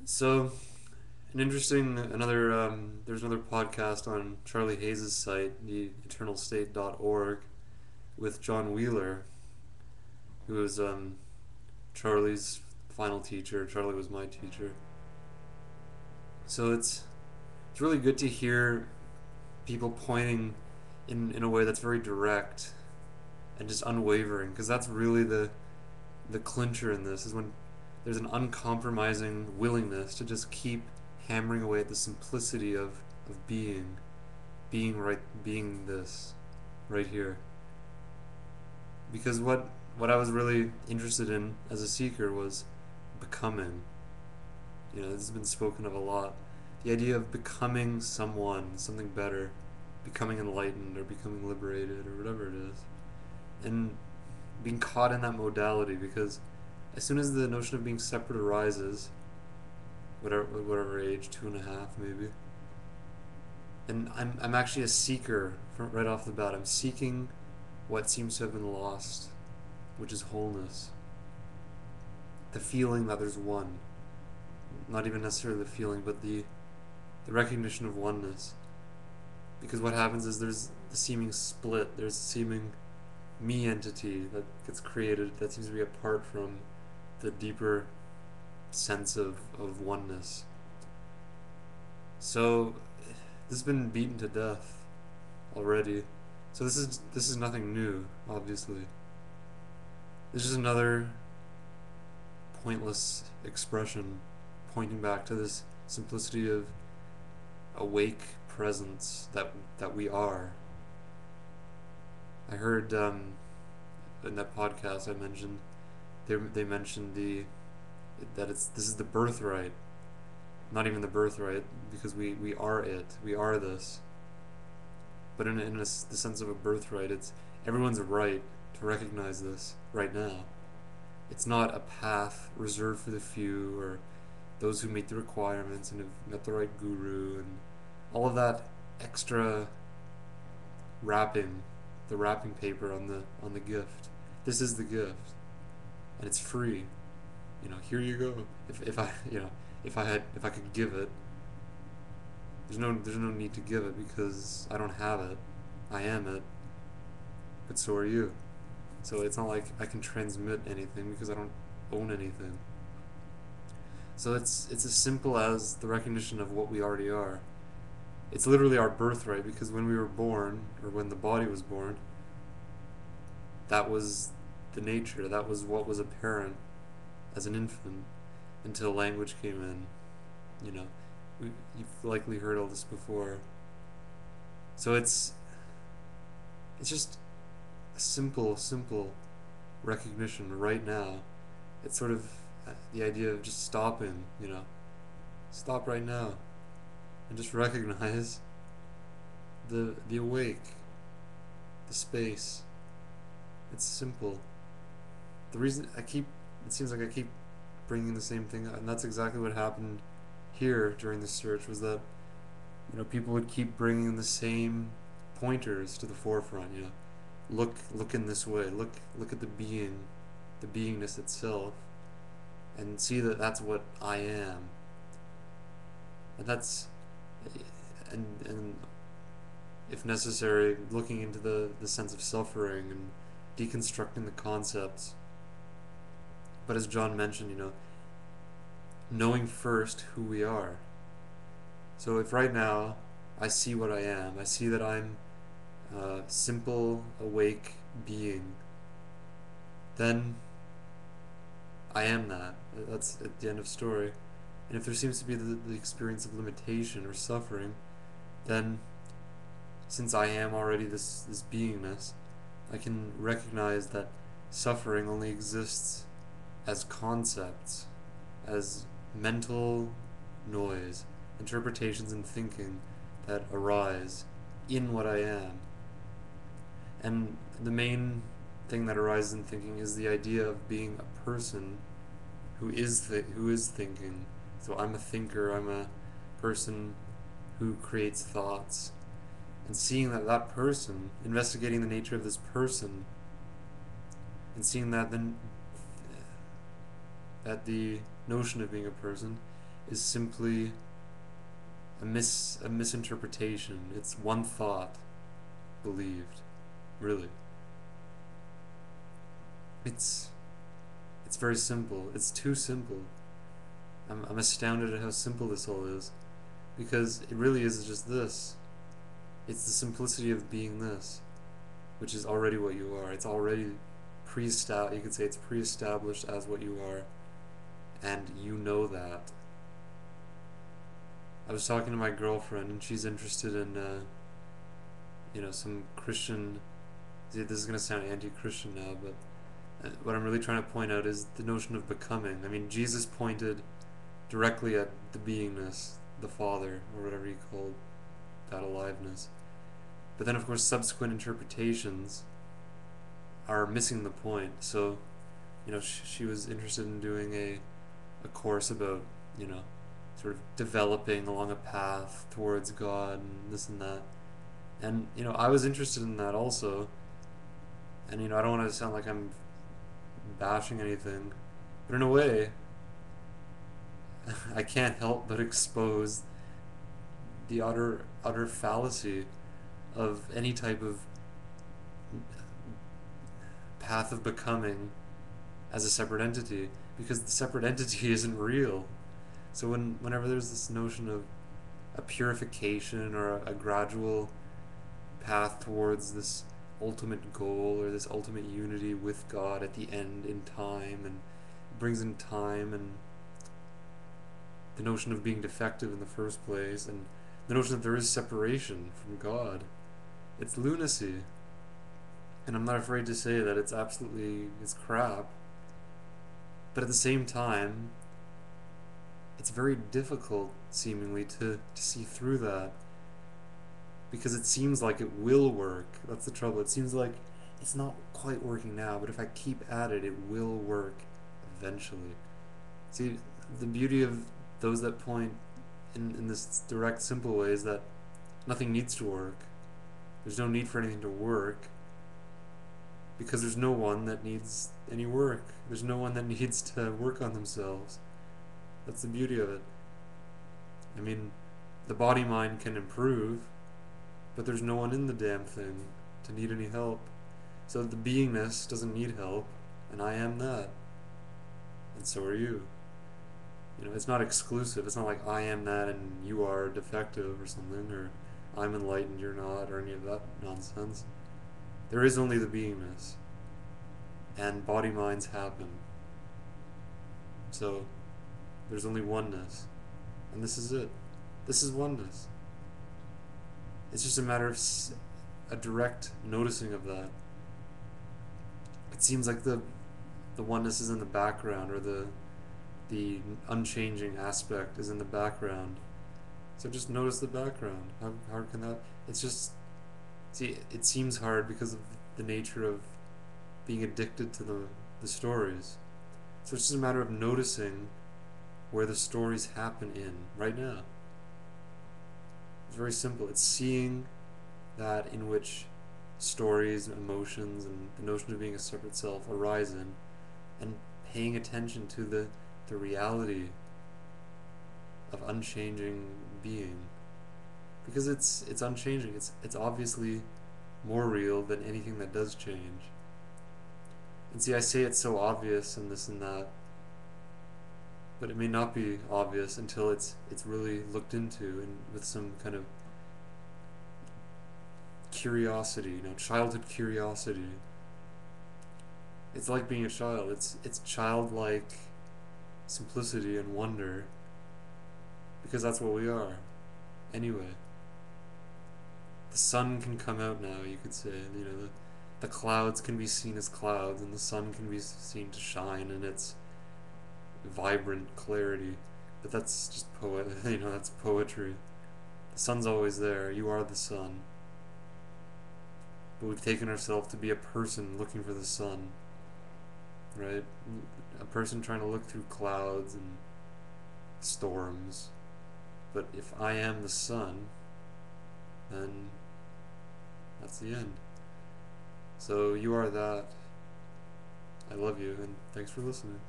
So, there's another podcast on Charlie Hayes' site, the eternalstate.org, with John Wheeler, who was Charlie's final teacher. Charlie was my teacher. So it's really good to hear people pointing in a way that's very direct and just unwavering, because that's really the clincher in this, is when there's an uncompromising willingness to just keep hammering away at the simplicity of being this right here. Because what I was really interested in as a seeker was becoming. This has been spoken of a lot. The idea of becoming someone, something better, becoming enlightened or becoming liberated or whatever it is. And being caught in that modality, because as soon as the notion of being separate arises, whatever age, 2.5 maybe, and I'm actually a seeker from right off the bat. I'm seeking what seems to have been lost, which is wholeness. The feeling that there's one. Not even necessarily the feeling, but the recognition of oneness. Because what happens is there's the seeming split, there's a seeming me entity that gets created that seems to be apart from the deeper sense of oneness. So this has been beaten to death already. So this is nothing new, obviously. This is another pointless expression pointing back to this simplicity of awake presence that we are. I heard in that podcast I mentioned, they mentioned that this is the birthright. Not even the birthright, because we are it. We are this. But the sense of a birthright, it's everyone's right to recognize this right now. It's not a path reserved for the few or those who meet the requirements and have met the right guru and all of that extra wrapping, the wrapping paper on the gift. This is the gift, and it's free. Here you go. If I if I could give it, there's no need to give it because I don't have it. I am it, but so are you. So it's not like I can transmit anything because I don't own anything. So it's as simple as the recognition of what we already are. It's literally our birthright, because when we were born, or when the body was born, that was the nature, that was what was apparent as an infant until language came in. You've likely heard all this before. So it's just a simple recognition right now. It's sort of the idea of just stopping, stop right now and just recognize the awake, the space. It's simple. The reason it seems like I keep bringing the same thing up, and that's exactly what happened here during the search, was that people would keep bringing the same pointers to the forefront. Look in this way. Look at the beingness itself, and see that that's what I am. And that's and if necessary, looking into the sense of suffering and deconstructing the concepts. But as John mentioned, knowing first who we are. So if right now I see what I am, I see that I'm a simple, awake being, then I am that. That's at the end of story. And if there seems to be the experience of limitation or suffering, then since I am already this beingness, I can recognize that suffering only exists as concepts, as mental noise, interpretations and thinking that arise in what I am. And the main thing that arises in thinking is the idea of being a person who is thinking. So I'm a thinker, I'm a person who creates thoughts. And seeing that person, investigating the nature of this person, and seeing that then that the notion of being a person is simply a misinterpretation. It's one thought believed. Really. It's it's very simple. It's too simple. I'm astounded at how simple this all is. Because it really is just this. It's the simplicity of being this, which is already what you are. It's already pre-established. You could say it's pre-established as what you are, and you know that. I was talking to my girlfriend, and she's interested in, some Christian. See, this is gonna sound anti-Christian now, but what I'm really trying to point out is the notion of becoming. I mean, Jesus pointed directly at the beingness, the Father, or whatever he called that aliveness. But then, of course, subsequent interpretations are missing the point. So, she was interested in doing a course about, sort of developing along a path towards God and this and that. And, I was interested in that also. And, I don't want to sound like I'm bashing anything, but in a way, I can't help but expose the utter fallacy of any type of path of becoming as a separate entity, because the separate entity isn't real. So whenever there's this notion of a purification or a gradual path towards this ultimate goal or this ultimate unity with God at the end in time, and it brings in time and the notion of being defective in the first place, and the notion that there is separation from God, it's lunacy. And I'm not afraid to say that it's crap. But at the same time, it's very difficult, seemingly, to see through that. Because it seems like it will work. That's the trouble. It seems like it's not quite working now, but if I keep at it, it will work eventually. See, the beauty of those that point in this direct, simple way is that nothing needs to work. There's no need for anything to work, because there's no one that needs any work. There's no one that needs to work on themselves. That's the beauty of it. I mean, the body mind can improve, but there's no one in the damn thing to need any help. So the beingness doesn't need help, and I am that. And so are you. It's not exclusive. It's not like I am that and you are defective or something, or I'm enlightened, you're not, or any of that nonsense. There is only the beingness, and body minds happen. So there's only oneness, and this is it. This is oneness. It's just a matter of a direct noticing of that. It seems like the oneness is in the background, or the unchanging aspect is in the background. So just notice the background. How hard can that? It's just, see, it seems hard because of the nature of being addicted to the stories. So it's just a matter of noticing where the stories happen in right now. It's very simple. It's seeing that in which stories and emotions and the notion of being a separate self arise in, and paying attention to the reality of unchanging being, because it's unchanging. It's obviously more real than anything that does change. And see, I say it's so obvious and this and that, but it may not be obvious until it's really looked into, and with some kind of curiosity, childhood curiosity. It's like being a child. It's childlike simplicity and wonder, because that's what we are. Anyway, the sun can come out now, you could say. The clouds can be seen as clouds, and the sun can be seen to shine in its vibrant clarity. But that's just that's poetry. The sun's always there. You are the sun. But we've taken ourselves to be a person looking for the sun, right? A person trying to look through clouds and storms. But if I am the sun, then that's the end. So you are that. I love you, and thanks for listening.